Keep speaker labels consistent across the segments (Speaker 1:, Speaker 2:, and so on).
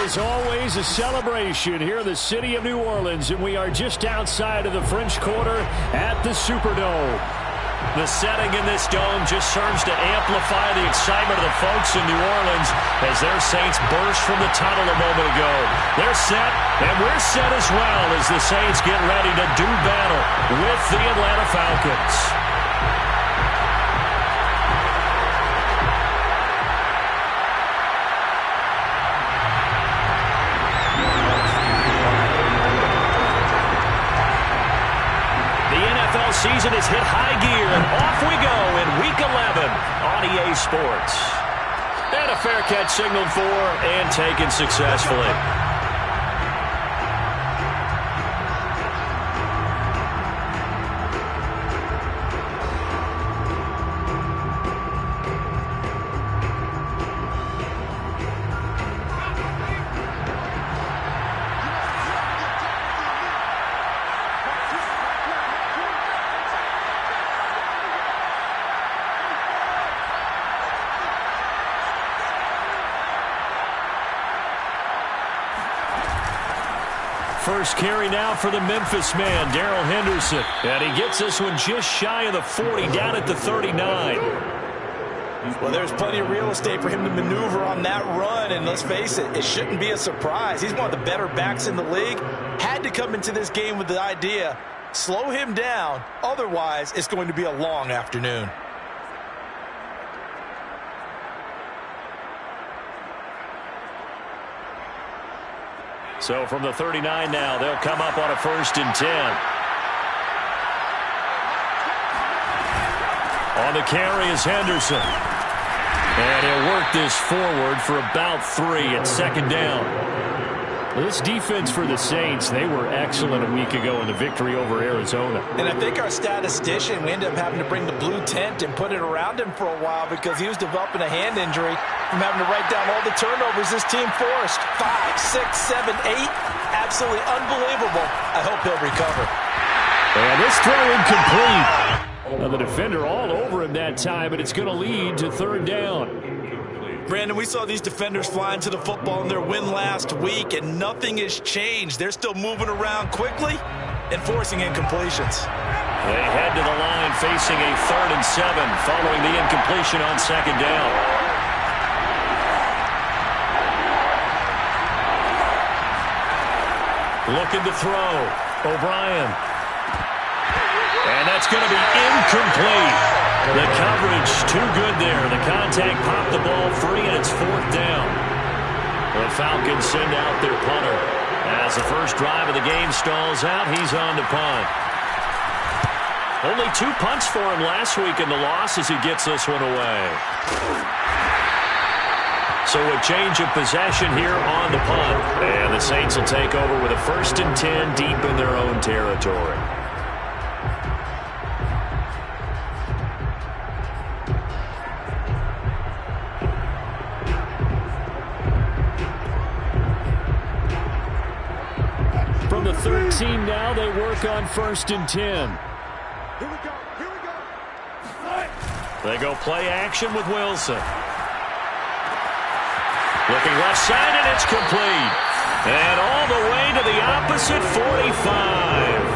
Speaker 1: is always a celebration here in the city of New Orleans, and we are just outside of the French Quarter at the Superdome.
Speaker 2: The setting in this dome just serves to amplify the excitement of the folks in New Orleans as their Saints burst from the tunnel a moment ago. They're set, and we're set as well as the Saints get ready to do battle with the Atlanta Falcons.
Speaker 1: Season is hit high gear, and off we go in Week 11 on EA Sports.
Speaker 2: And a fair catch signaled for and taken successfully.
Speaker 1: First carry now for the Memphis man, Darrell Henderson. And he gets this one just shy of the 40, down at the 39.
Speaker 3: Well, there's plenty of real estate for him to maneuver on that run, and let's face it, it shouldn't be a surprise. He's one of the better backs in the league. Had to come into this game with the idea, slow him down, otherwise it's going to be a long afternoon.
Speaker 1: So from the 39 now, they'll come up on a 1st and 10. On the carry is Henderson. And he'll work this forward for about 3 at 2nd down. This defense for the Saints, they were excellent a week ago in the victory over Arizona.
Speaker 3: And I think our statistician, we ended up having to bring the blue tent and put it around him for a while because he was developing a hand injury from having to write down all the turnovers this team forced. 5, 6, 7, 8. Absolutely unbelievable. I hope he'll recover.
Speaker 1: And this throw incomplete. Now the defender all over him that time, but it's going to lead to 3rd down.
Speaker 3: Brandon, we saw these defenders flying to the football in their win last week, and nothing has changed. They're still moving around quickly and forcing incompletions.
Speaker 1: They head to the line facing a 3rd and 7 following the incompletion on 2nd down. Looking to throw. O'Brien. And that's going to be incomplete. The coverage too good there. The contact popped the ball free, and it's 4th down. The Falcons send out their punter. As the first drive of the game stalls out, he's on to punt. Only 2 punts for him last week in the loss as he gets this one away. So a change of possession here on the punt. And the Saints will take over with a 1st and 10 deep in their own territory. From the 13 now, they work on 1st and 10.
Speaker 4: Here we go.
Speaker 1: They go play action with Wilson. Looking left side, and it's complete. And all the way to the opposite 45.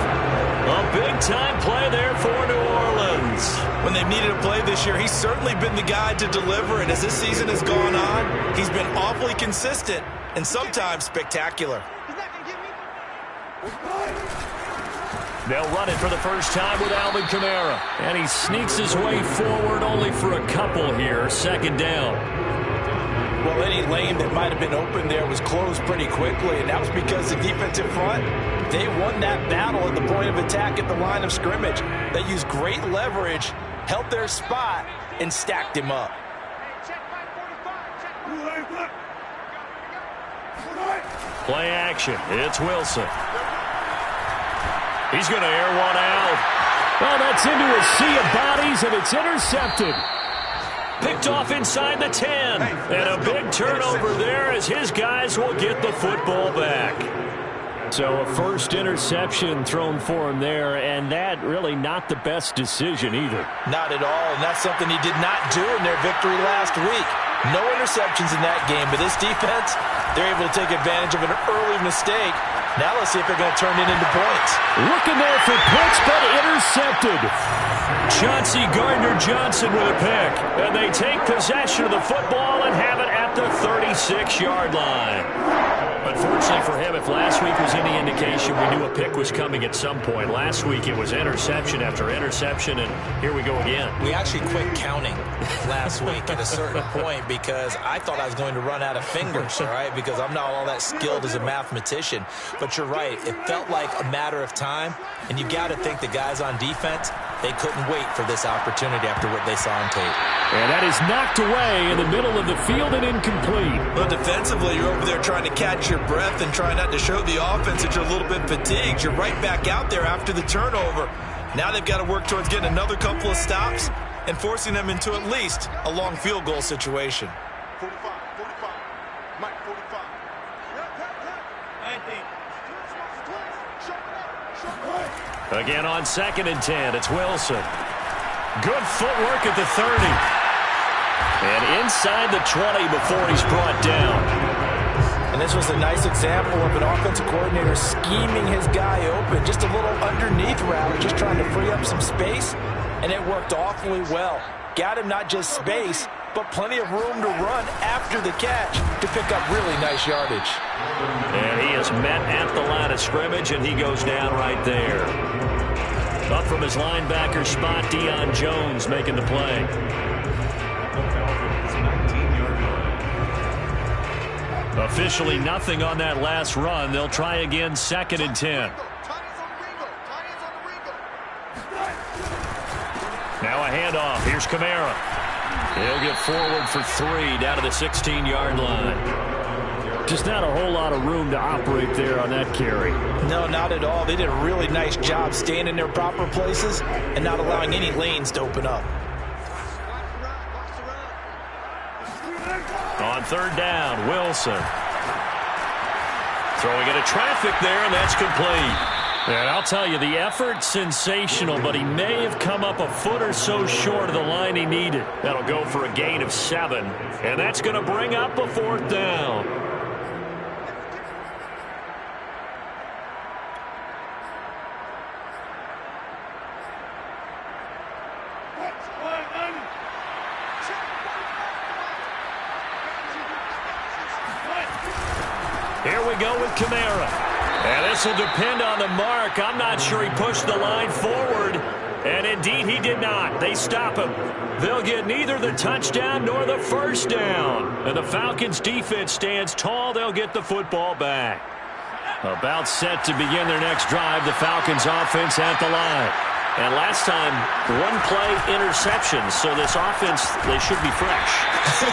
Speaker 1: A big-time play there for New Orleans.
Speaker 3: When they've needed a play this year, he's certainly been the guy to deliver. And as this season has gone on, he's been awfully consistent and sometimes spectacular.
Speaker 1: They'll run it for the first time with Alvin Kamara. And he sneaks his way forward only for a couple here. 2nd down.
Speaker 3: Well, any lane that might have been open there was closed pretty quickly, and that was because the defensive front, they won that battle at the point of attack at the line of scrimmage. They used great leverage, held their spot, and stacked him up.
Speaker 1: Play action. It's Wilson. He's going to air one out. Well, that's into a sea of bodies, and it's intercepted. Picked off inside the 10. And a big turnover there as his guys will get the football back. So a first interception thrown for him there, and that really not the best decision either.
Speaker 3: Not at all, and that's something he did not do in their victory last week. No interceptions in that game, but this defense, they're able to take advantage of an early mistake. Now let's see if they're going to turn it into points.
Speaker 2: Looking there for points, but intercepted. Chauncey Gardner-Johnson with a pick. And they take possession of the football and have it at the 36-yard line. Unfortunately for him, if last week was any indication, we knew a pick was coming at some point. Last week it was interception after interception, and here we go again.
Speaker 3: We actually quit counting last week at a certain point because I thought I was going to run out of fingers, all right, because I'm not all that skilled as a mathematician. But you're right. It felt like a matter of time, and you got to think the guys on defense, they couldn't wait for this opportunity after what they saw on tape.
Speaker 2: And that is knocked away in the middle of the field and incomplete.
Speaker 3: Well, defensively, you're over there trying to catch your breath and trying not to show the offense that you're a little bit fatigued. You're right back out there after the turnover. Now they've got to work towards getting another couple of stops and forcing them into at least a long field goal situation.
Speaker 4: 45, Mike, 45.
Speaker 2: Again on 2nd and 10, it's Wilson. Good footwork at the 30. And inside the 20 before he's brought down.
Speaker 3: And this was a nice example of an offensive coordinator scheming his guy open. Just a little underneath route, just trying to free up some space. And it worked awfully well. Got him not just space, but plenty of room to run after the catch to pick up really nice yardage.
Speaker 2: And he is met at the line of scrimmage, and he goes down right there. Up from his linebacker spot, Deion Jones making the play. Officially nothing on that last run. They'll try again 2nd and 10. Now a handoff. Here's Kamara. He'll get forward for 3 down to the 16-yard line. Just not a whole lot of room to operate there on that carry.
Speaker 3: No, not at all. They did a really nice job staying in their proper places and not allowing any lanes to open up.
Speaker 2: On 3rd down, Wilson. Throwing into traffic there, and that's complete. And I'll tell you, the effort, sensational, but he may have come up a foot or so short of the line he needed. That'll go for a gain of 7, and that's going to bring up a 4th down. Here we go with Kamara. And this will depend on the mark. I'm not sure he pushed the line forward. And indeed, he did not. They stop him. They'll get neither the touchdown nor the 1st down. And the Falcons' defense stands tall. They'll get the football back. About set to begin their next drive. The Falcons' offense at the line. And last time, 1-play interceptions. So this offense, they should be fresh.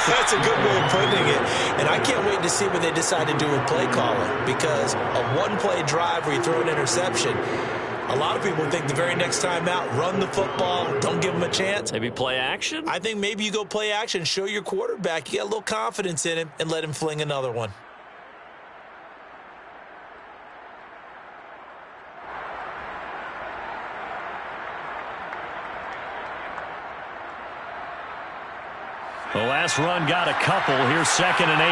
Speaker 3: That's a good way of putting it. And I can't wait to see what they decide to do with play calling. Because a 1-play drive where you throw an interception, a lot of people think the very next time out, run the football, don't give them a chance.
Speaker 2: Maybe play action?
Speaker 3: I think maybe you go play action, show your quarterback, you get a little confidence in him, and let him fling another one.
Speaker 2: The last run got a couple. Here's 2nd and 8.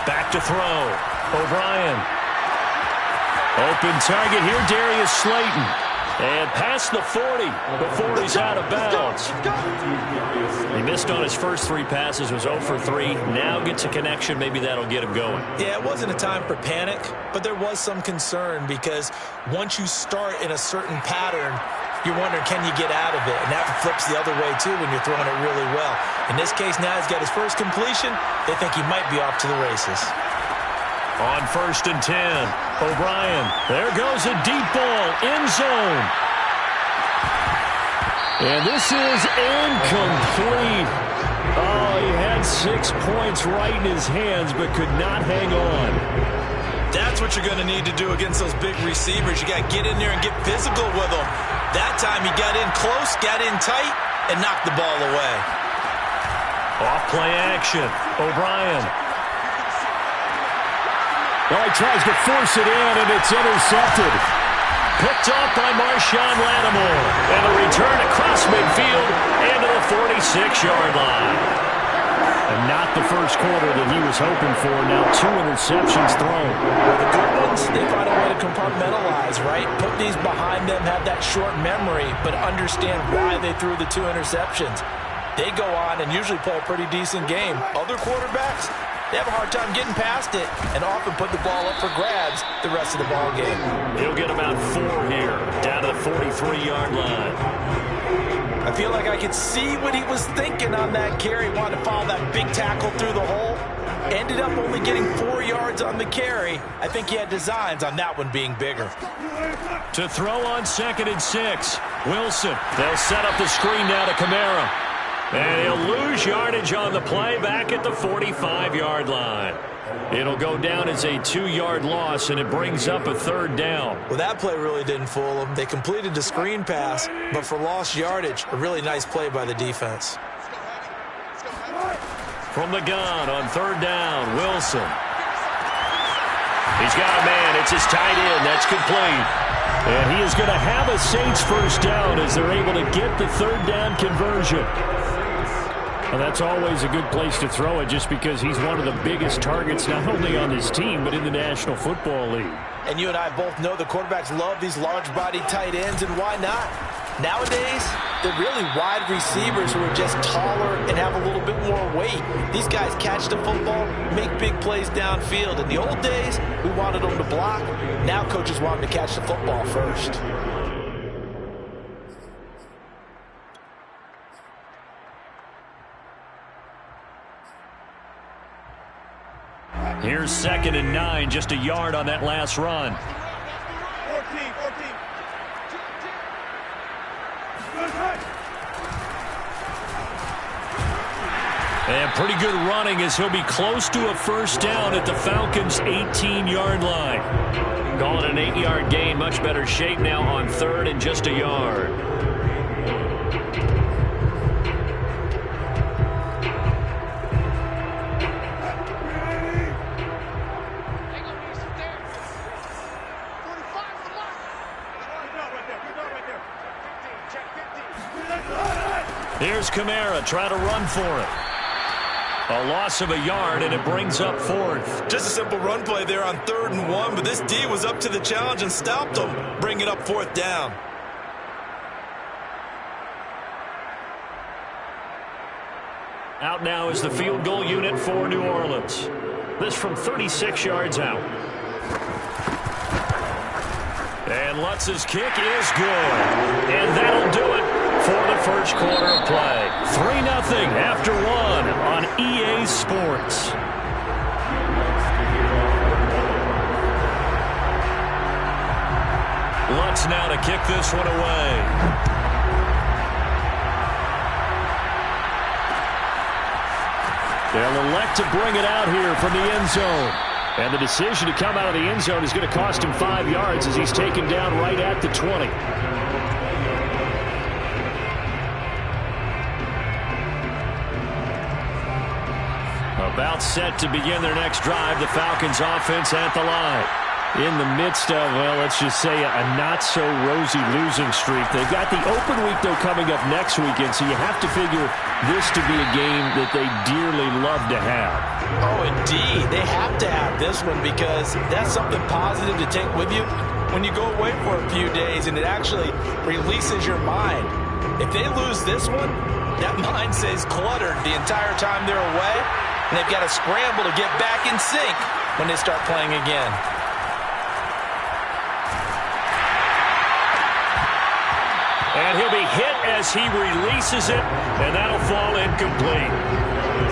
Speaker 2: Back to throw. O'Brien. Open target here, Darius Slayton. And past the 40 before he's out of bounds. He missed on his first 3 passes, was 0 for 3. Now gets a connection. Maybe that'll get him going.
Speaker 3: Yeah, it wasn't a time for panic, but there was some concern because once you start in a certain pattern, you're wondering, can you get out of it? And that flips the other way, too, when you're throwing it really well. In this case, now he's got his first completion. They think he might be off to the races.
Speaker 2: On 1st and 10, O'Brien. There goes a deep ball, end zone. And this is incomplete. Oh, he had 6 points right in his hands, but could not hang on.
Speaker 3: That's what you're going to need to do against those big receivers. You got to get in there and get physical with them. That time he got in close, got in tight, and knocked the ball away.
Speaker 2: Off play action. O'Brien. Well, he tries to force it in, and it's intercepted. Picked off by Marshawn Lattimore. And a return across midfield 46-yard line. And not the first quarter that he was hoping for. Now 2 interceptions thrown.
Speaker 3: Well, the good ones, they find a way to compartmentalize, right? Put these behind them, have that short memory, but understand why they threw the 2 interceptions. They go on and usually play a pretty decent game. Other quarterbacks, they have a hard time getting past it and often put the ball up for grabs the rest of the ball game.
Speaker 2: He'll get about 4 here, down to the 43-yard line.
Speaker 3: I feel like I could see what he was thinking on that carry. Wanted to follow that big tackle through the hole. Ended up only getting 4 yards on the carry. I think he had designs on that one being bigger.
Speaker 2: To throw on 2nd and 6. Wilson. They'll set up the screen now to Kamara. And he'll lose yardage on the play back at the 45-yard line. It'll go down as a 2-yard loss, and it brings up a 3rd down.
Speaker 3: Well, that play really didn't fool them. They completed the screen pass, but for lost yardage, a really nice play by the defense.
Speaker 2: From the gun on 3rd down, Wilson. He's got a man. It's his tight end. That's complete. And he is going to have a Saints first down as they're able to get the 3rd down conversion. And that's always a good place to throw it just because he's one of the biggest targets not only on his team but in the National Football League.
Speaker 3: And you and I both know the quarterbacks love these large-bodied tight ends, and why not? Nowadays, they're really wide receivers who are just taller and have a little bit more weight. These guys catch the football, make big plays downfield. In the old days, we wanted them to block. Now coaches want them to catch the football first.
Speaker 2: Here's 2nd and 9, just a yard on that last run.
Speaker 4: 14.
Speaker 2: And pretty good running as he'll be close to a first down at the Falcons' 18-yard line. Call it an 8-yard gain, much better shape now on 3rd and just a yard. Here's Kamara trying to run for it. A loss of a yard, and it brings up 4th.
Speaker 3: Just a simple run play there on 3rd and 1, but this D was up to the challenge and stopped him, bringing up 4th down.
Speaker 2: Out now is the field goal unit for New Orleans. This from 36 yards out. And Lutz's kick is good. And that'll do it for the first quarter of play. 3-0 after 1 on EA Sports. Lutz now to kick this one away. They'll elect to bring it out here from the end zone. And the decision to come out of the end zone is going to cost him 5 yards as he's taken down right at the 20. About set to begin their next drive, the Falcons offense at the line. In the midst of, well, let's just say a not-so-rosy losing streak. They've got the open week, though, coming up next weekend, so you have to figure this to be a game that they dearly love to have.
Speaker 3: Oh, indeed. They have to have this one because that's something positive to take with you when you go away for a few days, and it actually releases your mind. If they lose this one, that mind stays cluttered the entire time they're away, and they've got to scramble to get back in sync when they start playing again.
Speaker 2: And he'll be hit as he releases it, and that'll fall incomplete.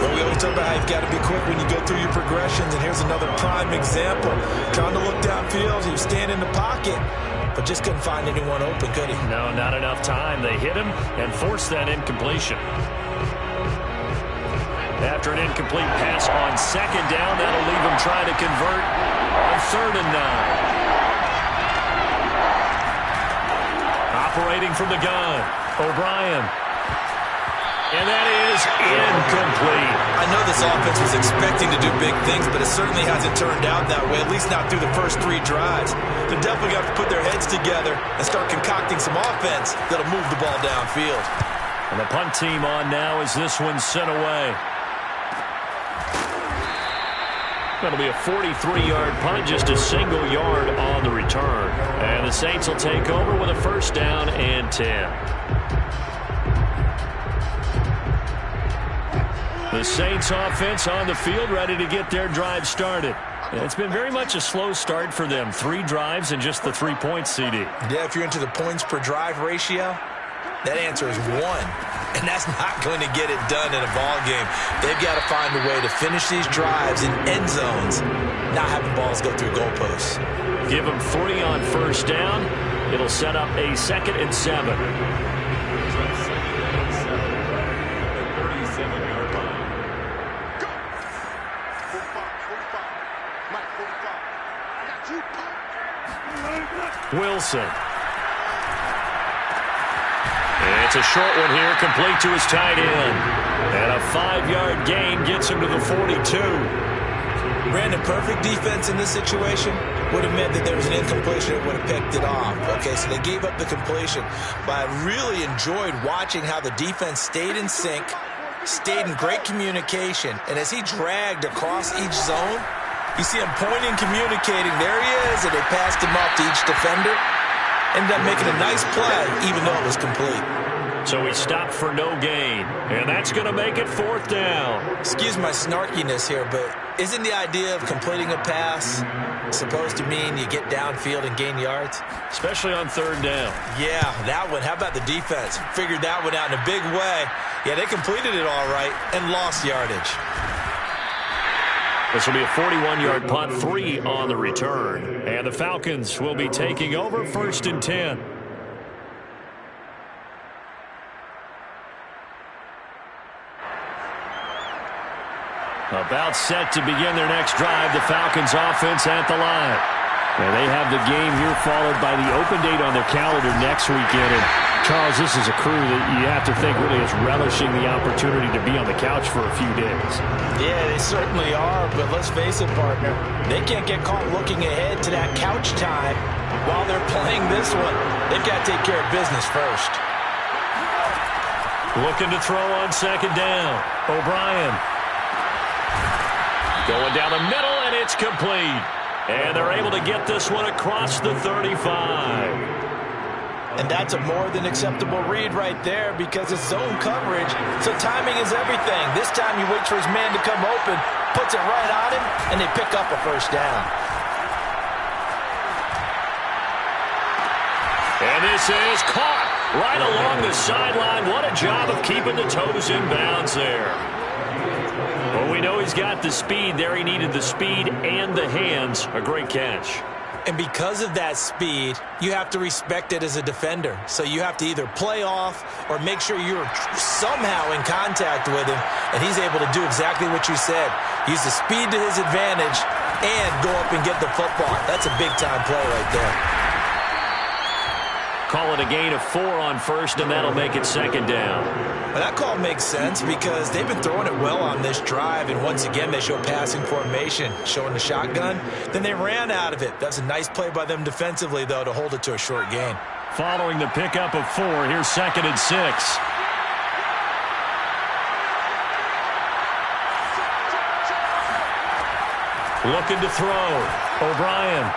Speaker 3: Well, we always talk about how you've got to be quick when you go through your progressions, and here's another prime example. Trying to look downfield, he was standing in the pocket, but just couldn't find anyone open, could he?
Speaker 2: No, not enough time. They hit him and forced that incompletion. After an incomplete pass on 2nd down, that'll leave him trying to convert on 3rd and 9. Operating from the gun, O'Brien. And that is incomplete.
Speaker 3: I know this offense was expecting to do big things, but it certainly hasn't turned out that way, at least not through the first 3 drives. They're definitely going to put their heads together and start concocting some offense that'll move the ball downfield.
Speaker 1: And the punt team on now as this one's sent away. That'll be a 43-yard punt, just a single yard on the return. And the Saints will take over with a first down and 10. The Saints offense on the field, ready to get their drive started. It's been very much a slow start for them. 3 drives and just the 3 points, CD.
Speaker 3: Yeah, if you're into the points per drive ratio, that answer is 1. And that's not going to get it done in a ball game. They've got to find a way to finish these drives in end zones, not having balls go through goalposts.
Speaker 1: Give them 3 on first down. It'll set up a 2nd and 7. Wilson. It's a short one here, complete to his tight end. And a 5-yard gain gets him to the 42.
Speaker 3: Brandon, perfect defense in this situation would have meant that there was an incompletion that would have picked it off. Okay, so they gave up the completion. But I really enjoyed watching how the defense stayed in sync, stayed in great communication. And as he dragged across each zone, you see him pointing, communicating. There he is, and they passed him off to each defender. Ended up making a nice play, even though it was complete.
Speaker 1: So he stopped for no gain, and that's going to make it 4th down.
Speaker 3: Excuse my snarkiness here, but isn't the idea of completing a pass supposed to mean you get downfield and gain yards?
Speaker 1: Especially on 3rd down.
Speaker 3: Yeah, that one. How about the defense? Figured that one out in a big way. Yeah, they completed it all right and lost yardage.
Speaker 1: This will be a 41-yard punt, 3 on the return. And the Falcons will be taking over 1st and 10. About set to begin their next drive, the Falcons offense at the line. And they have the game here followed by the open date on their calendar next weekend. And Charles, this is a crew that you have to think really is relishing the opportunity to be on the couch for a few days.
Speaker 3: Yeah, they certainly are, but let's face it, partner. They can't get caught looking ahead to that couch time while they're playing this one. They've got to take care of business first.
Speaker 1: Looking to throw on 2nd down. O'Brien. Going down the middle, and it's complete. And they're able to get this one across the 35.
Speaker 3: And that's a more than acceptable read right there because it's zone coverage, so timing is everything. This time he waits for his man to come open, puts it right on him, and they pick up a first down.
Speaker 1: And this is caught right along the sideline. What a job of keeping the toes in bounds there. Well, we know he's got the speed there. He needed the speed and the hands. A great catch.
Speaker 3: And because of that speed, you have to respect it as a defender. So you have to either play off or make sure you're somehow in contact with him, and he's able to do exactly what you said. Use the speed to his advantage and go up and get the football. That's a big-time play right there.
Speaker 1: Call it a gain of 4 on first, and that'll make it 2nd down.
Speaker 3: Well, that call makes sense because they've been throwing it well on this drive, and once again they show passing formation, showing the shotgun. Then they ran out of it. That's a nice play by them defensively, though, to hold it to a short gain.
Speaker 1: Following the pickup of 4, here's 2nd and 6. Looking to throw. O'Brien.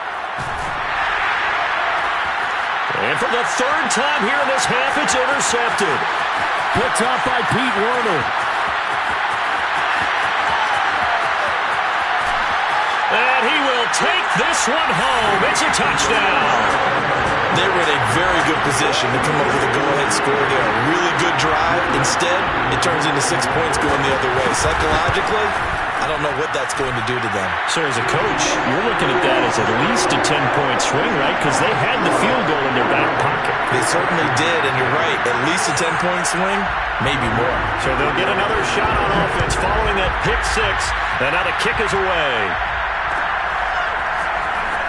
Speaker 1: And for the 3rd time here in this half, it's intercepted. Picked up by Pete Werner. And he will take this one home. It's a touchdown.
Speaker 3: They were in a very good position to come up with a go-ahead score there. A really good drive. Instead, it turns into 6 points going the other way. Psychologically, I don't know what that's going to do to them.
Speaker 1: So as a coach, you're looking at that as at least a 10-point swing, right? Because they had the field goal in their back pocket.
Speaker 3: They certainly did, and you're right. At least a 10-point swing, maybe more.
Speaker 1: So they'll get another shot on offense following that pick 6. And now the kick is away.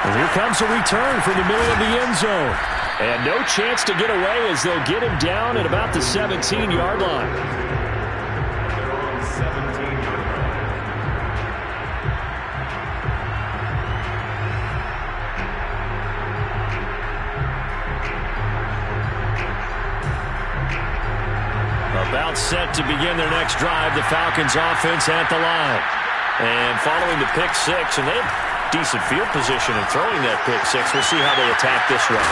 Speaker 1: And here comes a return from the middle of the end zone. And no chance to get away as they'll get him down at about the 17-yard line. About set to begin their next drive. The Falcons offense at the line. And following the pick six, and they have decent field position in throwing that pick six. We'll see how they attack this one.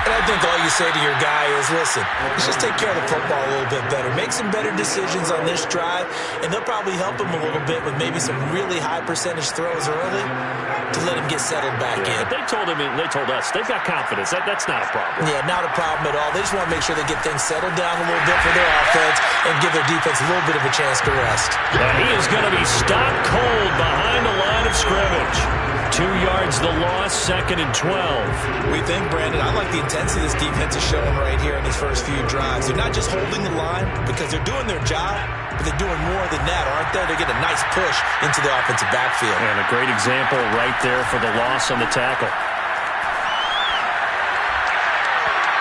Speaker 3: And I think all you say to your guy is, listen, let's just take care of the football a little bit better. Make some better decisions on this drive, and they'll probably help him a little bit with maybe some really high percentage throws early to let him get settled back in.
Speaker 1: But they told us, they've got confidence. That's not a problem.
Speaker 3: Yeah, not a problem at all. They just want to make sure they get things settled down a little bit for their offense and give their defense a little bit of a chance to rest.
Speaker 1: And he is going to be stopped cold behind the line of scrimmage. 2 yards the loss, 2nd and 12.
Speaker 3: We think, Brandon, I like the intensity this defense is showing right here in these first few drives. They're not just holding the line because they're doing their job, but they're doing more than that, aren't they? They get a nice push into the offensive backfield.
Speaker 1: And a great example right there for the loss on the tackle.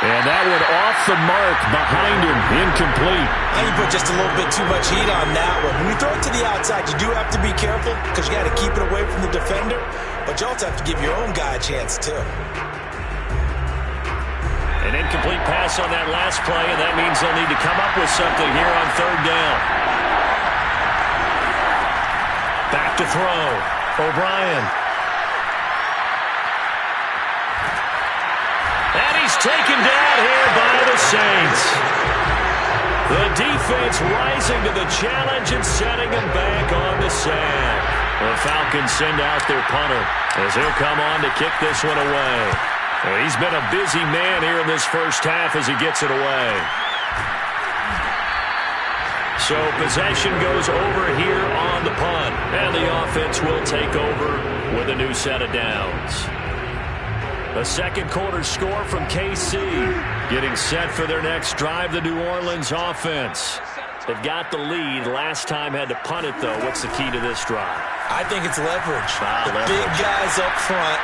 Speaker 1: And that one off the mark behind him, incomplete.
Speaker 3: Now you put just a little bit too much heat on that one. When you throw it to the outside, you do have to be careful because you got to keep it away from the defender, but you also have to give your own guy a chance too.
Speaker 1: An incomplete pass on that last play, and that means they'll need to come up with something here on 3rd down. Back to throw. O'Brien. And he's taken down here by the Saints. The defense rising to the challenge and setting him back on the sack. The Falcons send out their punter as he'll come on to kick this one away. And he's been a busy man here in this first half as he gets it away. So possession goes over here on the punt. And the offense will take over with a new set of downs. A second quarter score from KC. Getting set for their next drive, the New Orleans offense. They've got the lead. Last time had to punt it, though. What's the key to this drive?
Speaker 3: I think it's leverage.
Speaker 1: Leverage.
Speaker 3: Big guys up front.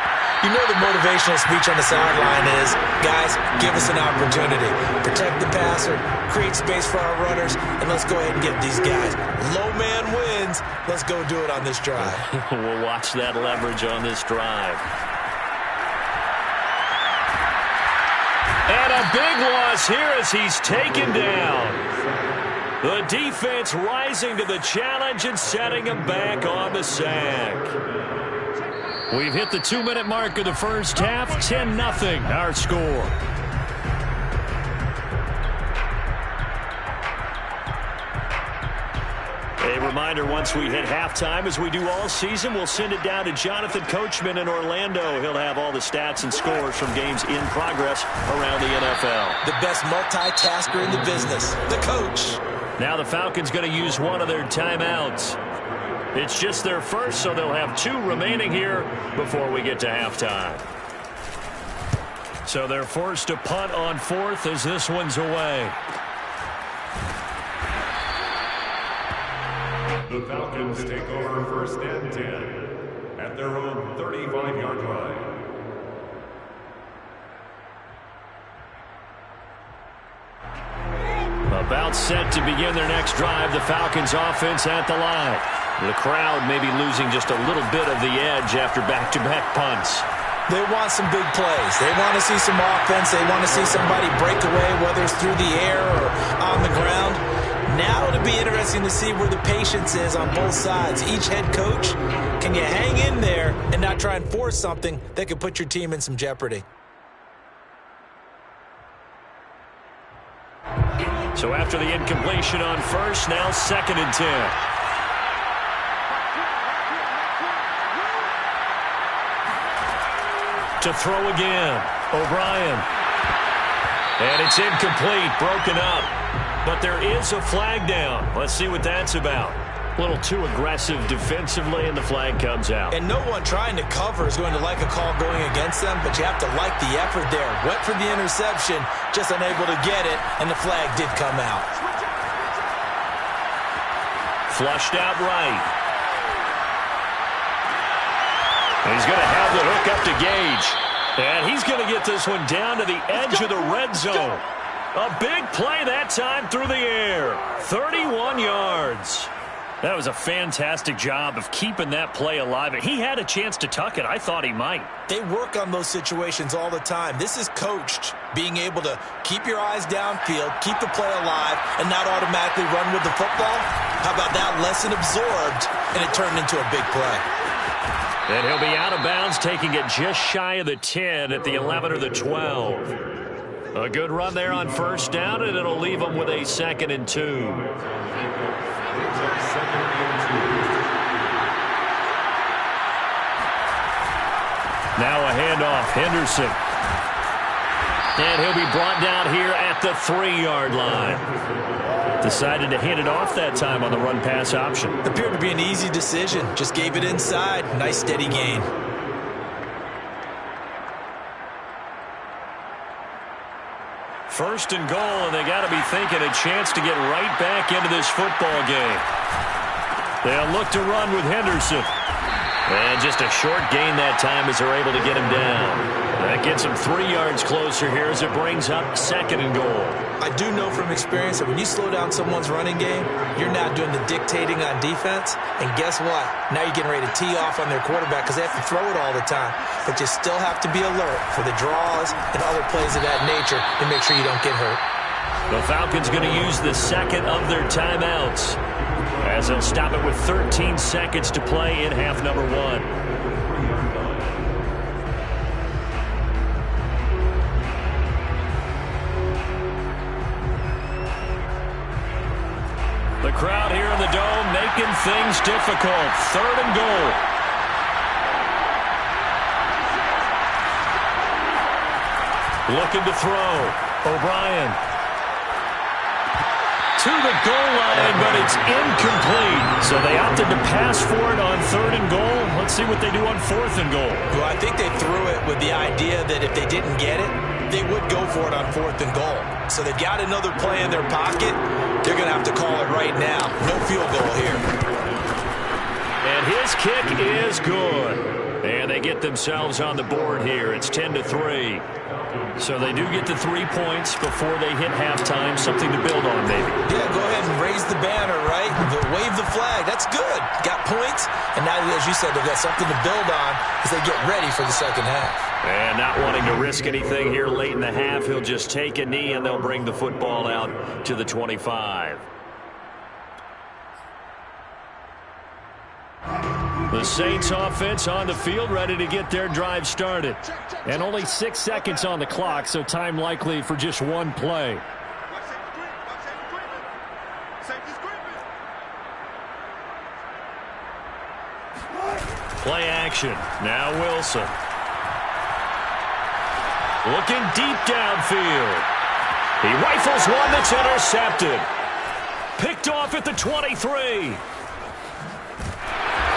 Speaker 3: You know the motivational speech on the sideline is, guys, give us an opportunity. Protect the passer, create space for our runners, and let's go ahead and get these guys. Low man wins. Let's go do it on this drive.
Speaker 1: We'll watch that leverage on this drive. And a big loss here as he's taken down. The defense rising to the challenge and setting him back on the sack. We've hit the 2-minute mark of the first half. 10-0 our score. A reminder, once we hit halftime, as we do all season, we'll send it down to Jonathan Coachman in Orlando. He'll have all the stats and scores from games in progress around the NFL.
Speaker 3: The best multitasker in the business, the coach.
Speaker 1: Now the Falcons going to use one of their timeouts. It's just their first, so they'll have 2 remaining here before we get to halftime. So they're forced to punt on 4th as this one's away.
Speaker 5: The Falcons take over 1st and 10 at their own 35-yard line.
Speaker 1: About set to begin their next drive, the Falcons offense at the line. The crowd may be losing just a little bit of the edge after back-to-back punts.
Speaker 3: They want some big plays. They want to see some offense. They want to see somebody break away, whether it's through the air or on the ground. Now it'll be interesting to see where the patience is on both sides. Each head coach, can you hang in there and not try and force something that could put your team in some jeopardy?
Speaker 1: So after the incompletion on 1st, now 2nd and 10. To throw again, O'Brien. And it's incomplete, broken up. But there is a flag down. Let's see what that's about. A little too aggressive defensively, and the flag comes out.
Speaker 3: And no one trying to cover is going to like a call going against them, but you have to like the effort there. Went for the interception, just unable to get it, and the flag did come out.
Speaker 1: Flushed out right. And he's going to have the hook up to Gage. And he's going to get this one down to the edge of the red zone. A big play that time through the air. 31 yards.
Speaker 2: That was a fantastic job of keeping that play alive. He had a chance to tuck it. I thought he might.
Speaker 3: They work on those situations all the time. This is coached, being able to keep your eyes downfield, keep the play alive, and not automatically run with the football. How about that? Lesson absorbed, and it turned into a big play.
Speaker 2: And he'll be out of bounds, taking it just shy of the 10 at the 11 or the 12. A good run there on first down, and it'll leave them with a 2nd and 2. Now a handoff, Henderson. And he'll be brought down here at the 3-yard line. Decided to hand it off that time on the run-pass option.
Speaker 3: Appeared to be an easy decision. Just gave it inside. Nice steady gain.
Speaker 2: First and goal, and they got to be thinking a chance to get right back into this football game. They'll look to run with Henderson. And just a short gain that time as they're able to get him down. That gets him 3 yards closer here as it brings up 2nd and goal.
Speaker 3: I do know from experience that when you slow down someone's running game, you're not doing the dictating on defense. And guess what? Now you're getting ready to tee off on their quarterback because they have to throw it all the time. But you still have to be alert for the draws and other plays of that nature to make sure you don't get hurt.
Speaker 2: The Falcons going to use the 2nd of their timeouts, as they'll stop it with 13 seconds to play in half number 1. The crowd here in the Dome making things difficult. 3rd and goal. Looking to throw. O'Brien. To the goal line, but it's incomplete. So they opted to pass for it on 3rd and goal. Let's see what they do on 4th and goal.
Speaker 3: Well, I think they threw it with the idea that if they didn't get it, they would go for it on 4th and goal. So they've got another play in their pocket. They're going to have to call it right now. No field goal here.
Speaker 2: And his kick is good. And they get themselves on the board here. It's 10-3. So they do get the 3 points before they hit halftime. Something to build on, maybe.
Speaker 3: Yeah, go ahead and raise the banner, right? Wave the flag. That's good. Got points. And now, as you said, they've got something to build on as they get ready for the second half.
Speaker 2: And not wanting to risk anything here late in the half, he'll just take a knee, and they'll bring the football out to the 25. The Saints offense on the field, ready to get their drive started. And only 6 seconds on the clock, so time likely for just one play. Play action. Now Wilson. Looking deep downfield. He rifles one that's intercepted. Picked off at the 23.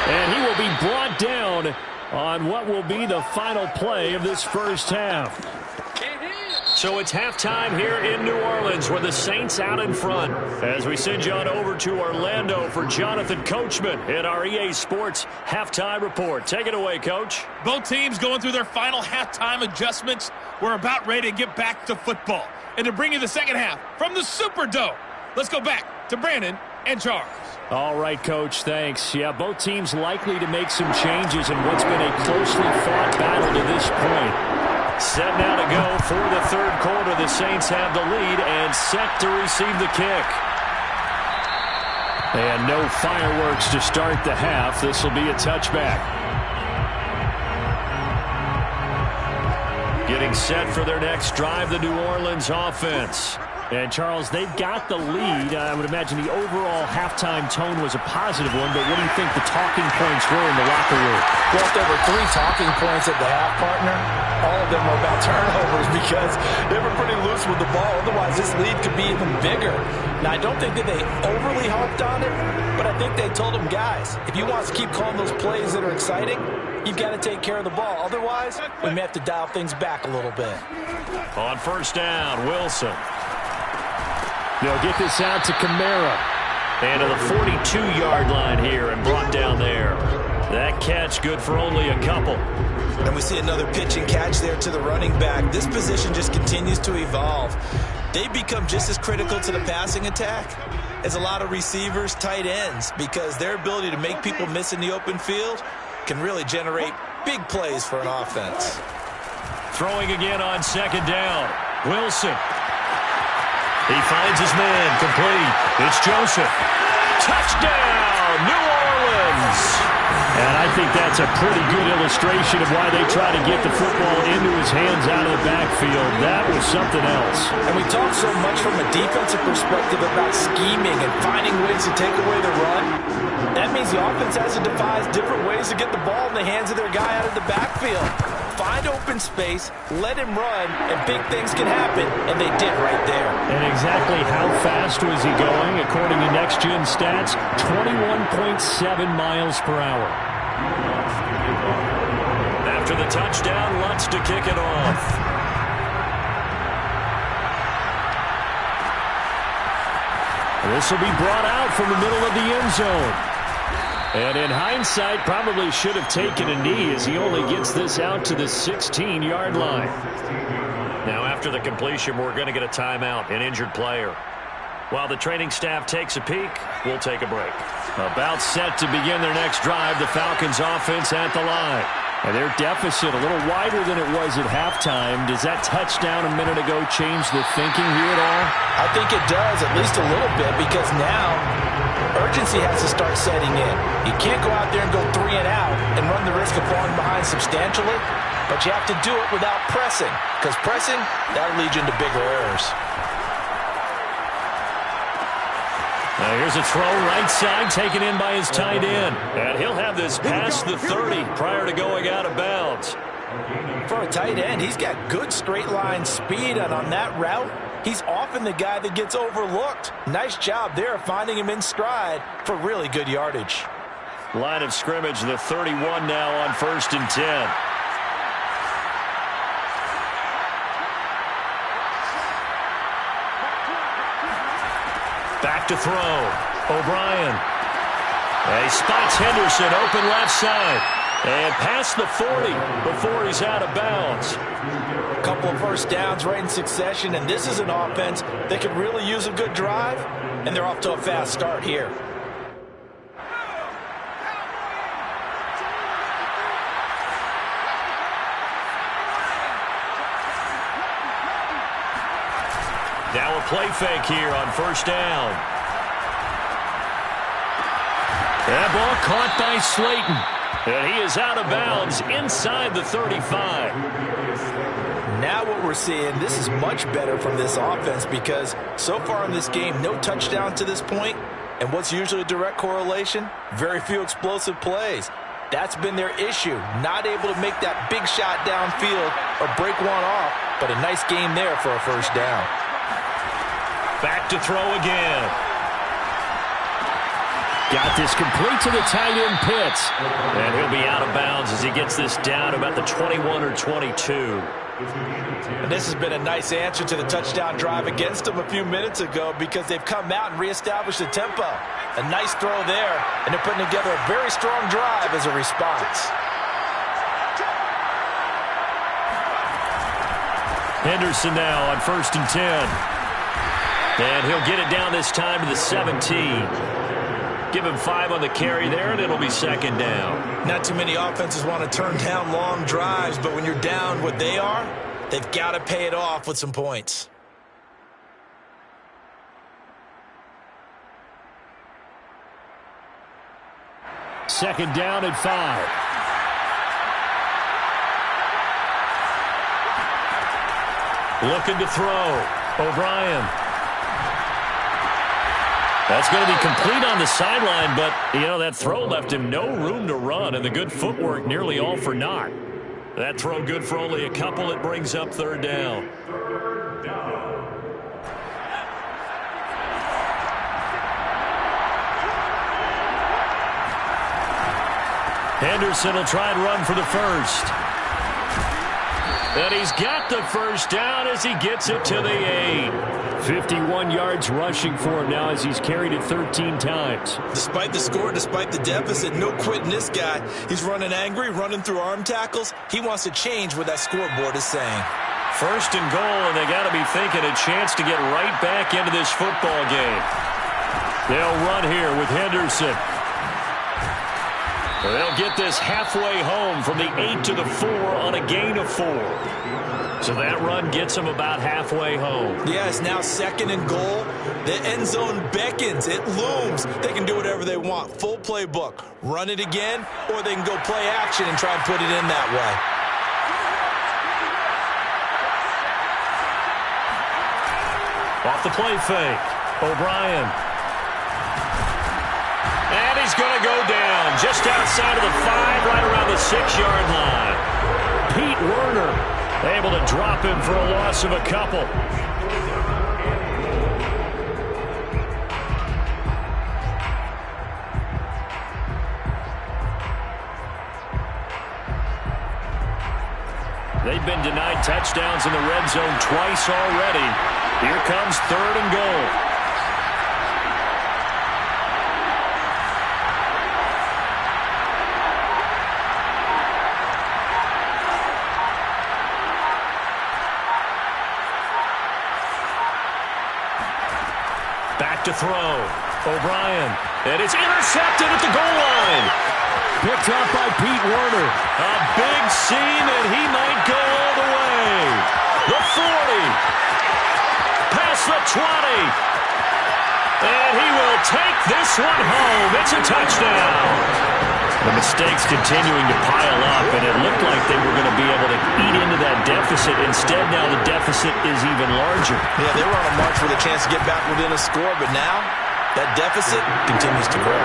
Speaker 2: And he will be brought down on what will be the final play of this first half. So it's halftime here in New Orleans with the Saints out in front. As we send you on over to Orlando for Jonathan Coachman in our EA Sports Halftime Report. Take it away, Coach.
Speaker 6: Both teams going through their final halftime adjustments. We're about ready to get back to football. And to bring you the second half from the Superdome, let's go back to Brandon and Charles.
Speaker 2: All right, Coach, thanks. Yeah, both teams likely to make some changes in what's been a closely fought battle to this point. Set now to go for the third quarter. The Saints have the lead and set to receive the kick. And no fireworks to start the half. This will be a touchback. Getting set for their next drive, the New Orleans offense. And, Charles, they've got the lead. I would imagine the overall halftime tone was a positive one, but what do you think the talking points were in the locker room?
Speaker 3: Well, if there were 3 talking points at the half, partner, all of them were about turnovers because they were pretty loose with the ball. Otherwise, this lead could be even bigger. Now, I don't think that they overly harped on it, but I think they told them, guys, if you want to keep calling those plays that are exciting, you've got to take care of the ball. Otherwise, we may have to dial things back a little bit.
Speaker 2: On first down, Wilson. They'll get this out to Kamara. And to the 42-yard line here and brought down there. That catch good for only a couple.
Speaker 3: And we see another pitch and catch there to the running back. This position just continues to evolve. They become just as critical to the passing attack is a lot of receivers, tight ends, because their ability to make people miss in the open field can really generate big plays for an offense.
Speaker 1: Throwing again on second down. Wilson. He finds his man, complete. It's Joseph. Touchdown, New Orleans. And I think that's a pretty good illustration of why they try to get the football into his hands out of the backfield. That was something else.
Speaker 3: And we talk so much from a defensive perspective about scheming and finding ways to take away the run. That means the offense has to devise different ways to get the ball in the hands of their guy out of the backfield. Find open space, let him run, and big things can happen, and they did right there.
Speaker 1: And exactly how fast was he going? According to Next Gen Stats, 21.7 miles per hour. After the touchdown, Lutz to kick it off. This will be brought out from the middle of the end zone. And in hindsight, probably should have taken a knee as he only gets this out to the 16-yard line. Now, after the completion, we're going to get a timeout, an injured player. While the training staff takes a peek, we'll take a break. About set to begin their next drive, the Falcons offense at the line. And their deficit a little wider than it was at halftime. Does that touchdown a minute ago change the thinking here at all?
Speaker 3: I think it does, at least a little bit, because now urgency has to start setting in. You can't go out there and go 3 and out and run the risk of falling behind substantially, but you have to do it without pressing, because pressing, that'll lead you into bigger errors.
Speaker 1: Now here's a throw right side taken in by his tight end. And he'll have this past the 30 prior to going out of bounds.
Speaker 3: For a tight end, he's got good straight line speed, and on that route, he's often the guy that gets overlooked. Nice job there finding him in stride for really good yardage.
Speaker 1: Line of scrimmage, the 31 now on 1st and 10. Back to throw. O'Brien. He spots Henderson open left side. And past the 40 before he's out of bounds.
Speaker 3: A couple of first downs right in succession, and this is an offense that could really use a good drive, and they're off to a fast start here.
Speaker 1: Now a play fake here on 1st down. That ball caught by Slayton. And he is out of bounds inside the 35.
Speaker 3: Now what we're seeing, this is much better from this offense, because so far in this game, no touchdown to this point. And what's usually a direct correlation? Very few explosive plays. That's been their issue. Not able to make that big shot downfield or break one off, but a nice game there for a first down.
Speaker 1: Back to throw again. Got this complete to the tight end Pitts. And he'll be out of bounds as he gets this down about the 21 or 22.
Speaker 3: And this has been a nice answer to the touchdown drive against them a few minutes ago, because they've come out and reestablished the tempo. A nice throw there, and they're putting together a very strong drive as a response.
Speaker 1: Henderson now on 1st and 10. And he'll get it down this time to the 17. Give him 5 on the carry there, and it'll be 2nd down.
Speaker 3: Not too many offenses want to turn down long drives, but when you're down what they are, they've got to pay it off with some points.
Speaker 1: Second down and 5. Looking to throw. O'Brien. That's going to be complete on the sideline, but, you know, that throw left him no room to run, and the good footwork nearly all for naught. That throw good for only a couple. It brings up 3rd down. Henderson will try and run for the first. And he's got the first down as he gets it to the 8. 51 yards rushing for him now as he's carried it 13 times.
Speaker 3: Despite the score, despite the deficit, no quitting this guy. He's running angry, running through arm tackles. He wants to change what that scoreboard is saying.
Speaker 1: 1st and goal, and they got to be thinking a chance to get right back into this football game. They'll run here with Henderson. They'll get this halfway home from the 8 to the 4 on a gain of 4. So that run gets them about halfway home.
Speaker 3: Yeah, it's now 2nd and goal. The end zone beckons. It looms. They can do whatever they want. Full playbook. Run it again, or they can go play action and try and put it in that way.
Speaker 1: Off the play fake. O'Brien. And he's going to go down just outside of the 5, right around the 6-yard line. Pete Werner able to drop him for a loss of a couple. They've been denied touchdowns in the red zone twice already. Here comes 3rd and goal. Back to throw. O'Brien. And it's intercepted at the goal line. Picked up by Pete Werner. A big seam, and he might go all the way. The 40. Past the 20. And he will take this one home. It's a touchdown. The mistakes continuing to pile up, and it looked like they were going to be able to eat into that deficit. Instead, now the deficit is even larger.
Speaker 3: Yeah, they were on a march with a chance to get back within a score, but now that deficit continues to grow.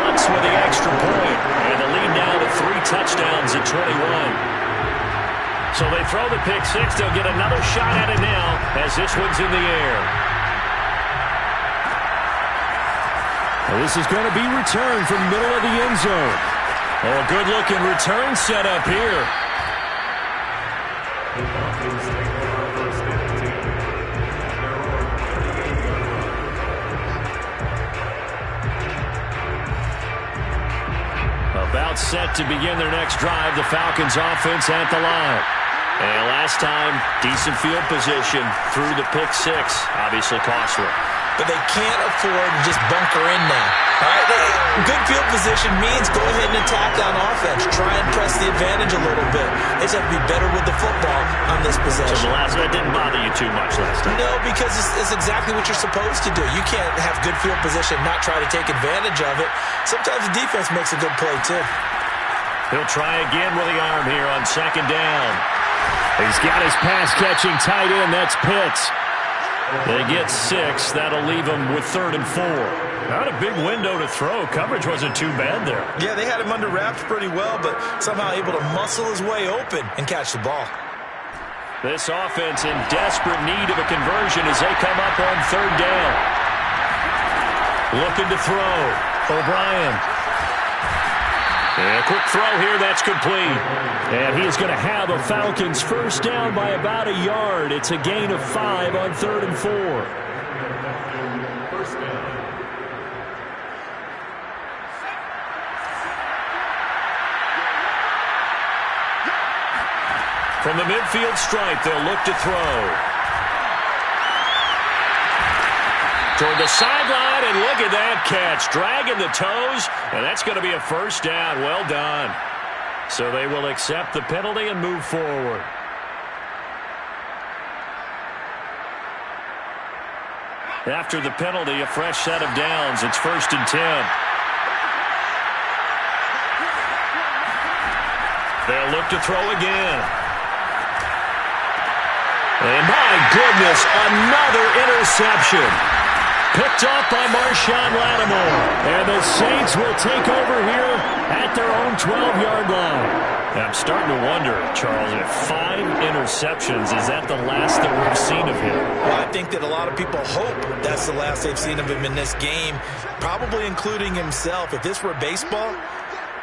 Speaker 1: Lutz with the extra point, and the lead now to 3 touchdowns at 21. So they throw the pick 6. They'll get another shot at it now as this one's in the air. Well, this is going to be returned from the middle of the end zone. Oh, a good-looking return set up here. About set to begin their next drive, the Falcons offense at the line. And last time, decent field position through the pick 6. Obviously costly.
Speaker 3: But they can't afford to just bunker in now. All right, good field position means go ahead and attack on offense. Try and press the advantage a little bit. They just have to be better with the football on this possession.
Speaker 1: So that didn't bother you too much last time?
Speaker 3: No, because it's exactly what you're supposed to do. You can't have good field position and not try to take advantage of it. Sometimes the defense makes a good play, too.
Speaker 1: He'll try again with the arm here on 2nd down. He's got his pass-catching tight end. That's Pitts. They get 6. That'll leave them with 3rd and 4. Not a big window to throw. Coverage wasn't too bad there.
Speaker 3: Yeah, they had him under wraps pretty well, but somehow able to muscle his way open and catch the ball.
Speaker 1: This offense in desperate need of a conversion as they come up on 3rd down. Looking to throw. O'Brien. And a quick throw here, that's complete. And he is going to have a Falcons first down by about a yard. It's a gain of 5 on 3rd and 4.
Speaker 5: First down.
Speaker 1: From the midfield stripe, they'll look to throw. Toward the sideline, and look at that catch. Dragging the toes, and that's going to be a first down. Well done. So they will accept the penalty and move forward. After the penalty, a fresh set of downs. It's 1st and 10. They'll look to throw again. And my goodness, another interception. Picked off by Marshawn Lattimore. And the Saints will take over here at their own 12-yard line. I'm starting to wonder, Charles, if 5 interceptions, is that the last that we've seen of him?
Speaker 3: Well, I think that a lot of people hope that's the last they've seen of him in this game, probably including himself. If this were baseball,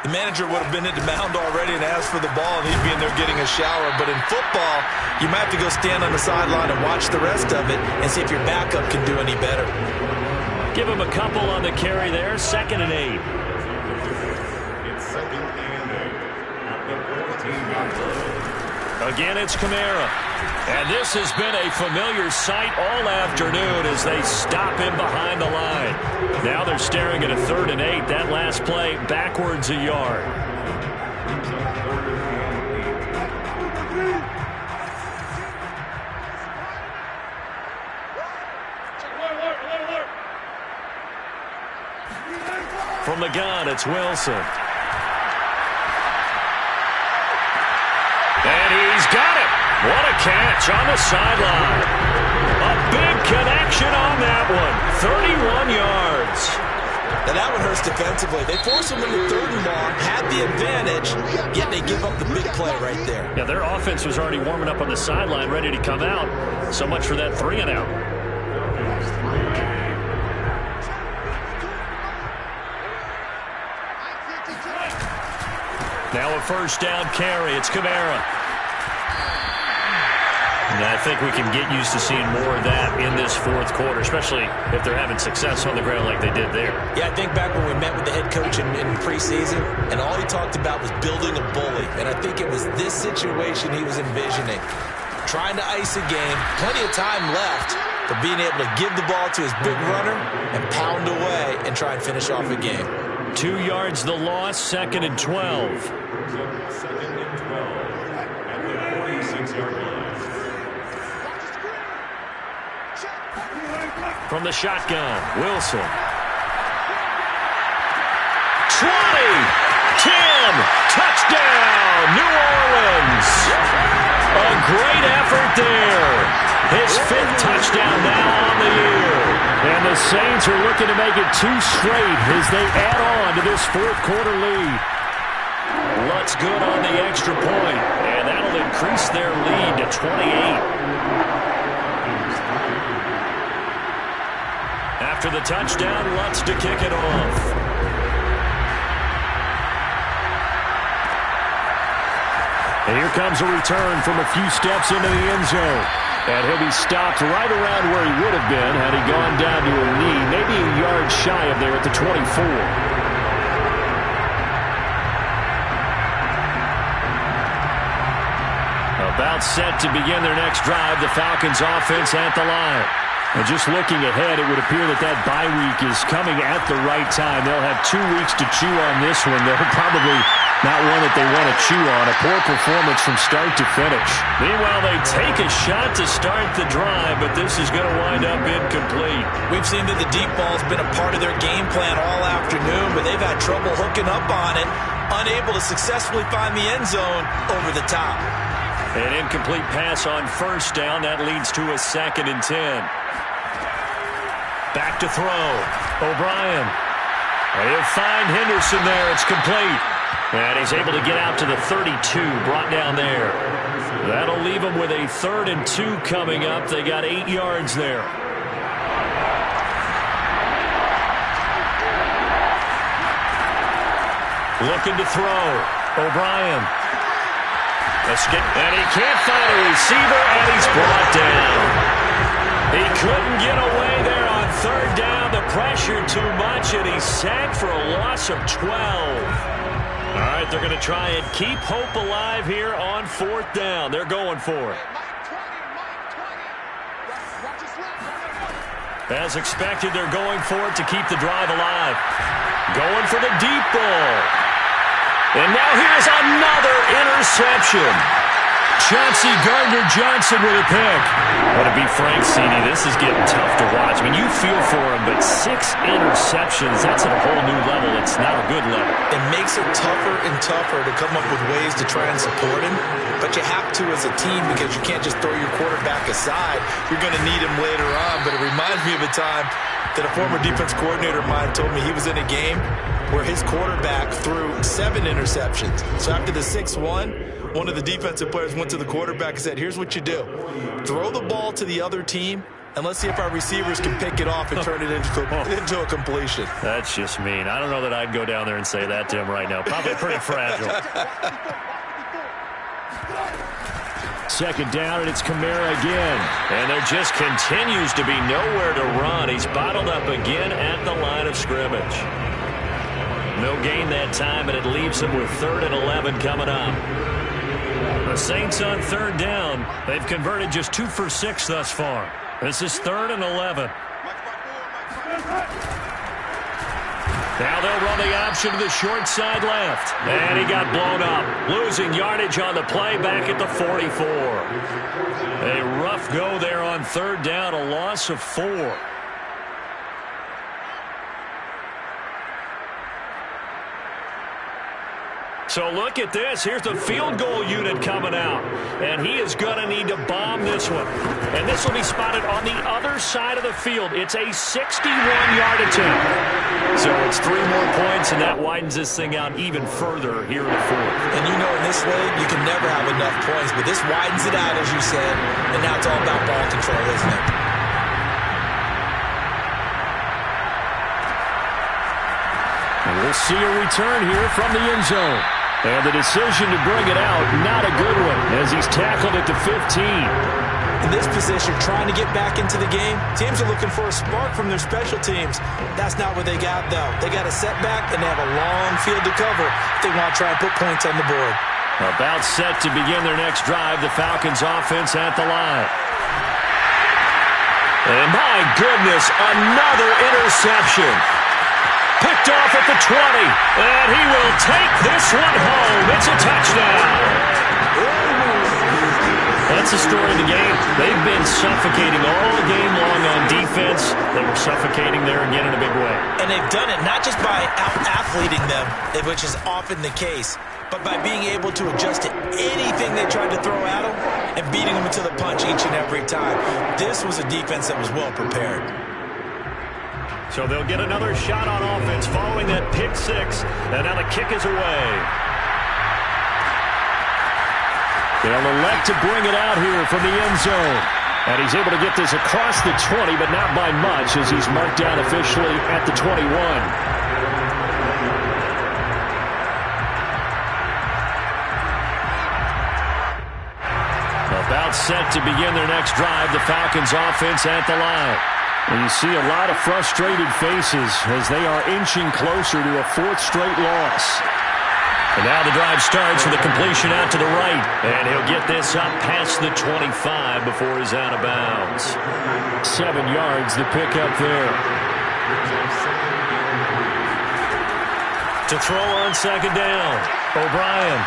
Speaker 3: the manager would have been at the mound already and asked for the ball, and he'd be in there getting a shower. But in football, you might have to go stand on the sideline and watch the rest of it and see if your backup can do any better.
Speaker 1: Give him a couple on the carry there. 2nd and 8.
Speaker 5: It's 2nd and 8 at the 14-yard line.
Speaker 1: Again, it's Kamara. And this has been a familiar sight all afternoon as they stop him behind the line. Now they're staring at a 3rd and 8. That last play backwards a yard. From the gun, it's Wilson. And he's got it. What a catch on the sideline. A big connection on that one. 31 yards.
Speaker 3: Now that one hurts defensively. They force him into 3rd and long, had the advantage, yet they give up the big play right there.
Speaker 1: Yeah, their offense was already warming up on the sideline, ready to come out. So much for that 3 and out. Now a 1st down carry. It's Kamara. And I think we can get used to seeing more of that in this 4th quarter, especially if they're having success on the ground like they did there.
Speaker 3: Yeah, I think back when we met with the head coach in preseason, and all he talked about was building a bully. And I think it was this situation he was envisioning. Trying to ice a game, plenty of time left, but being able to give the ball to his big runner and pound away and try and finish off a game.
Speaker 1: 2 yards the loss, 2nd and 12.
Speaker 5: 2nd and 12 at the 46-yard line.
Speaker 1: From the shotgun, Wilson. 20, 10, touchdown, New Orleans. A great effort there. His 5th touchdown now on the year. And the Saints are looking to make it 2 straight as they add on to this 4th quarter lead. Lutz good on the extra point, and that'll increase their lead to 28. After the touchdown, Lutz to kick it off. And here comes a return from a few steps into the end zone. And he'll be stopped right around where he would have been had he gone down to a knee, maybe a yard shy of there at the 24. About set to begin their next drive, the Falcons offense at the line. And just looking ahead, it would appear that that bye week is coming at the right time. They'll have 2 weeks to chew on this one. They're probably not one that they want to chew on. A poor performance from start to finish. Meanwhile, they take a shot to start the drive, but this is going to wind up incomplete.
Speaker 3: We've seen that the deep ball's been a part of their game plan all afternoon, but they've had trouble hooking up on it, unable to successfully find the end zone over the top.
Speaker 1: An incomplete pass on 1st down. That leads to a 2nd and 10. Back to throw. O'Brien. He'll find Henderson there. It's complete. And he's able to get out to the 32, brought down there. That'll leave him with a 3rd and 2 coming up. They got 8 yards there. Looking to throw. O'Brien. And he can't find a receiver, and he's brought down. He couldn't get away there on 3rd down. The pressure too much, and he's sacked for a loss of 12. All right, they're going to try and keep hope alive here on 4th down. They're going for it. As expected, they're going for it to keep the drive alive. Going for the deep ball. And now here's another interception. Chauncey Gardner-Johnson with a pick. But to be frank, CD, this is getting tough to watch. I mean, you feel for him, but 6 interceptions, that's at a whole new level. It's not a good level.
Speaker 3: It makes it tougher and tougher to come up with ways to try and support him. But you have to as a team because you can't just throw your quarterback aside. You're going to need him later on. But it reminds me of a time that a former defense coordinator of mine told me he was in a game where his quarterback threw 7 interceptions. So after the 6th one of the defensive players went to the quarterback and said, here's what you do. Throw the ball to the other team, and let's see if our receivers can pick it off and turn it into a completion.
Speaker 1: That's just mean. I don't know that I'd go down there and say that to him right now. Probably pretty fragile. 2nd down, and it's Kamara again. And there just continues to be nowhere to run. He's bottled up again at the line of scrimmage. No gain that time, and it leaves him with 3rd and 11 coming up. The Saints on third down. They've converted just 2 for 6 thus far. This is 3rd and 11. Now they'll run the option to the short side left. And he got blown up. Losing yardage on the play back at the 44. A rough go there on third down, a loss of 4. So look at this. Here's the field goal unit coming out. And he is going to need to bomb this one. And this will be spotted on the other side of the field. It's a 61-yard attempt. So it's 3 more points, and that widens this thing out even further here in the 4th.
Speaker 3: And you know in this league, you can never have enough points. But this widens it out, as you said. And now it's all about ball control, isn't it?
Speaker 1: And we'll see a return here from the end zone. And the decision to bring it out, not a good one, as he's tackled at the 15.
Speaker 3: In this position, trying to get back into the game, teams are looking for a spark from their special teams. That's not what they got, though. They got a setback, and they have a long field to cover if they want to try and put points on the board.
Speaker 1: About set to begin their next drive, the Falcons offense at the line. And my goodness, another interception. Picked off at the 20, and he will take this one home. It's a touchdown. That's the story of the game. They've been suffocating all game long on defense. They were suffocating there again in a big way.
Speaker 3: And they've done it not just by out-athleting them, which is often the case, but by being able to adjust to anything they tried to throw at them and beating them into the punch each and every time. This was a defense that was well prepared.
Speaker 1: So they'll get another shot on offense following that pick 6. And now the kick is away. They'll elect to bring it out here from the end zone. And he's able to get this across the 20, but not by much, as he's marked down officially at the 21. About set to begin their next drive, the Falcons offense at the line. And you see a lot of frustrated faces as they are inching closer to a 4th straight loss. And now the drive starts with a completion out to the right. And he'll get this up past the 25 before he's out of bounds. 7 yards, the pickup there. To throw on second down, O'Brien.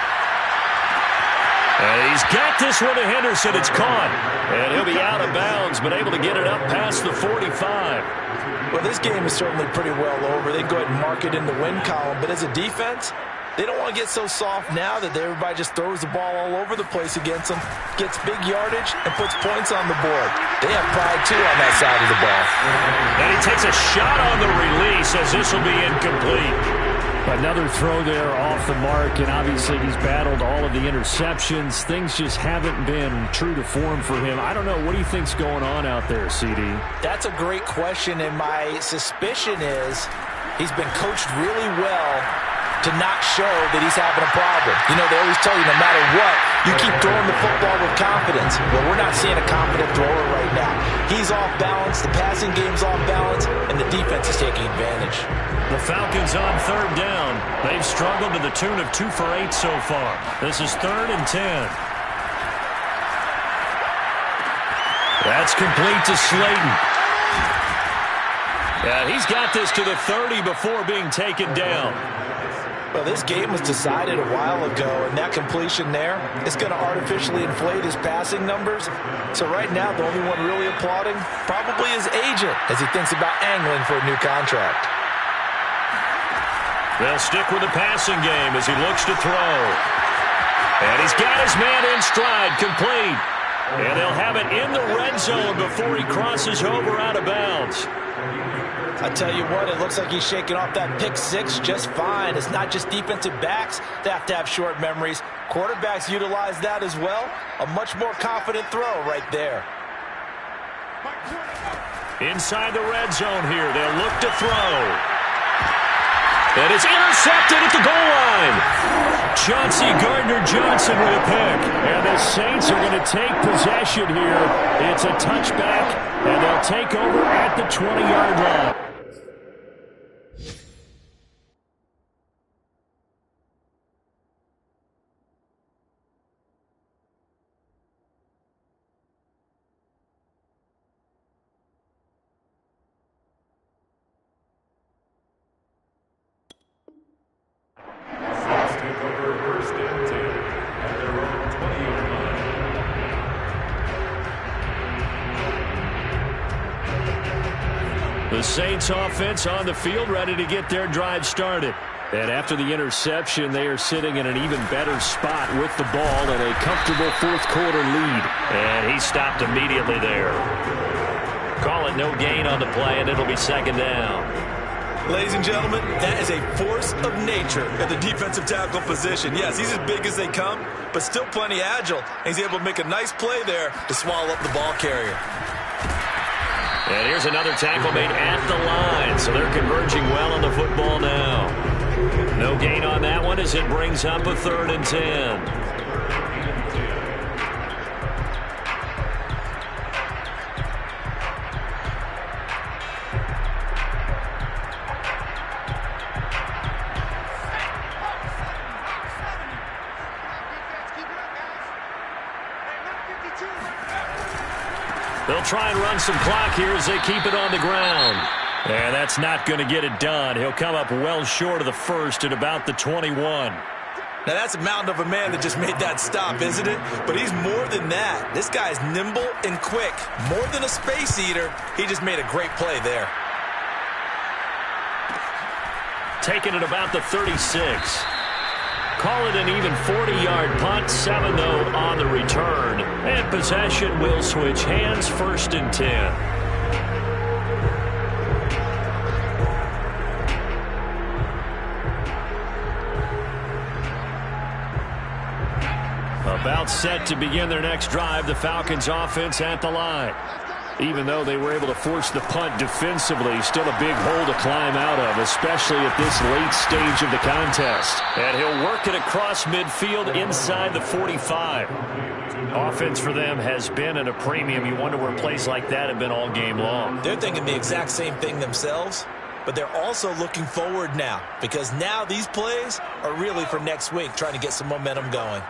Speaker 1: And he's got this one to Henderson. It's caught. And he'll be out of bounds, but able to get it up past the 45.
Speaker 3: Well, this game is certainly pretty well over. They can go ahead and mark it in the win column. But as a defense, they don't want to get so soft now that everybody just throws the ball all over the place against them, gets big yardage, and puts points on the board. They have pride, too, on that side of the ball.
Speaker 1: And he takes a shot on the release as this will be incomplete. Another throw there off the mark, and obviously he's battled all of the interceptions. Things just haven't been true to form for him. I don't know. What do you think's going on out there, CD?
Speaker 3: That's a great question, and my suspicion is he's been coached really well to not show that he's having a problem. You know, they always tell you no matter what, you keep throwing the football with confidence. Well, we're not seeing a confident thrower right now. He's off balance, the passing game's off balance, and the defense is taking advantage.
Speaker 1: The Falcons on third down. They've struggled to the tune of 2 for 8 so far. This is 3rd and 10. That's complete to Slayton. And he's got this to the 30 before being taken down.
Speaker 3: Well, this game was decided a while ago, and that completion there is going to artificially inflate his passing numbers. So right now, the only one really applauding probably his agent as he thinks about angling for a new contract.
Speaker 1: They'll stick with the passing game as he looks to throw. And he's got his man in stride, complete. And they'll have it in the red zone before he crosses over out of bounds.
Speaker 3: I tell you what, it looks like he's shaking off that pick 6 just fine. It's not just defensive backs that have to have short memories. Quarterbacks utilize that as well. A much more confident throw right there.
Speaker 1: Inside the red zone here, they'll look to throw. And it's intercepted at the goal line. Chauncey Gardner-Johnson with a pick. And the Saints are going to take possession here. It's a touchback, and they'll take over at the 20-yard line. Saints offense on the field, ready to get their drive started. And after the interception, they are sitting in an even better spot with the ball and a comfortable fourth-quarter lead. And he stopped immediately there. Call it no gain on the play, and it'll be second down.
Speaker 3: Ladies and gentlemen, that is a force of nature at the defensive tackle position. Yes, he's as big as they come, but still plenty agile. And he's able to make a nice play there to swallow up the ball carrier.
Speaker 1: And here's another tackle made at the line, so they're converging well on the football now. No gain on that one as it brings up a 3rd and 10. They'll try and run some clock here as they keep it on the ground. And that's not going to get it done. He'll come up well short of the first at about the 21.
Speaker 3: Now, that's a mountain of a man that just made that stop, isn't it? But he's more than that. This guy's nimble and quick. More than a space eater, he just made a great play there.
Speaker 1: Taking it about the 36. Call it an even 40-yard punt, 7 though on the return. And possession will switch hands, 1st and 10. About set to begin their next drive, the Falcons offense at the line. Even though they were able to force the punt defensively, still a big hole to climb out of, especially at this late stage of the contest. And he'll work it across midfield inside the 45. Offense for them has been at a premium. You wonder where plays like that have been all game long.
Speaker 3: They're thinking the exact same thing themselves, but they're also looking forward now, because now these plays are really for next week, trying to get some momentum going.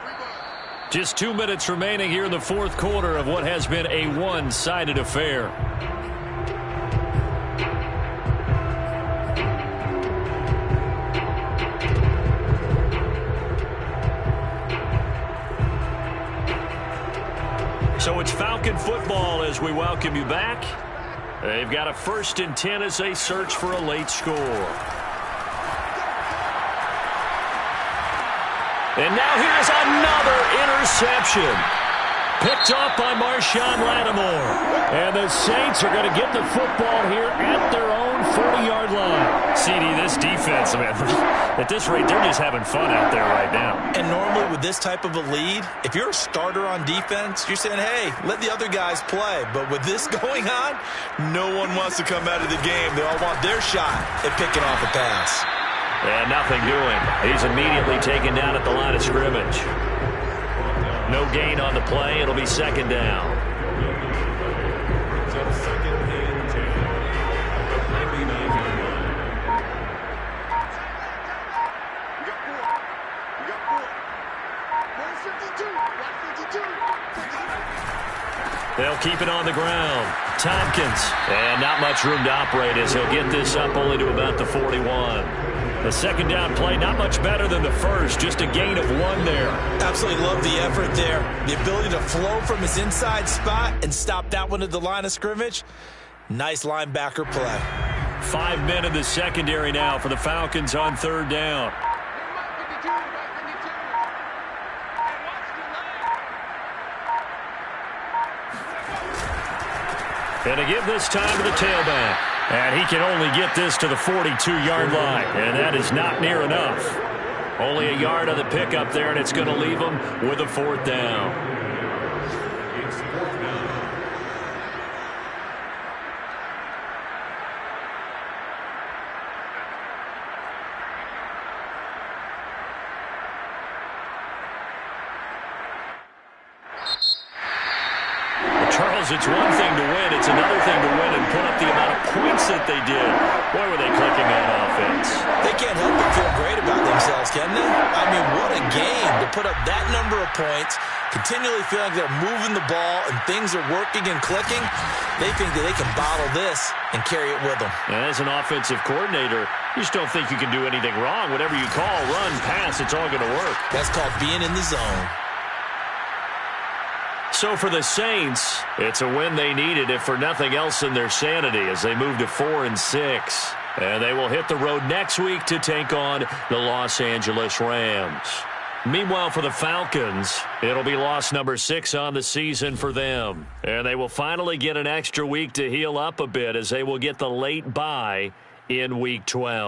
Speaker 1: Just 2 minutes remaining here in the fourth quarter of what has been a one-sided affair. So it's Falcon football as we welcome you back. They've got a 1st and 10 as they search for a late score. And now here's another interception. Picked off by Marshawn Lattimore. And the Saints are going to get the football here at their own 40-yard line. CD, this defense, man, at this rate, they're just having fun out there right now.
Speaker 3: And normally with this type of a lead, if you're a starter on defense, you're saying, hey, let the other guys play. But with this going on, no one wants to come out of the game. They all want their shot at picking off a pass.
Speaker 1: And nothing doing. He's immediately taken down at the line of scrimmage. No gain on the play. It'll be second down. They'll keep it on the ground. Tompkins. And not much room to operate as he'll get this up only to about the 41. The second down play, not much better than the first, just a gain of 1 there.
Speaker 3: Absolutely love the effort there. The ability to flow from his inside spot and stop that one at the line of scrimmage. Nice linebacker play.
Speaker 1: 5 men in the secondary now for the Falcons on 3rd down. And to give this time to the tailback. And he can only get this to the 42-yard line. And that is not near enough. Only a yard on the pickup there, and it's going to leave him with a 4th down. Charles, it's one thing to win. It's another thing to win and put up the amount of points that they did. Boy, were they clicking on offense.
Speaker 3: They can't help but feel great about themselves, can they? I mean, what a game to put up that number of points, continually feeling they're moving the ball and things are working and clicking. They think that they can bottle this and carry it with them.
Speaker 1: And as an offensive coordinator, you just don't think you can do anything wrong. Whatever you call, run, pass, it's all going to work.
Speaker 3: That's called being in the zone.
Speaker 1: So for the Saints, it's a win they needed, if for nothing else in their sanity, as they move to 4-6. And they will hit the road next week to take on the Los Angeles Rams. Meanwhile, for the Falcons, it'll be loss number 6 on the season for them. And they will finally get an extra week to heal up a bit, as they will get the late bye in Week 12.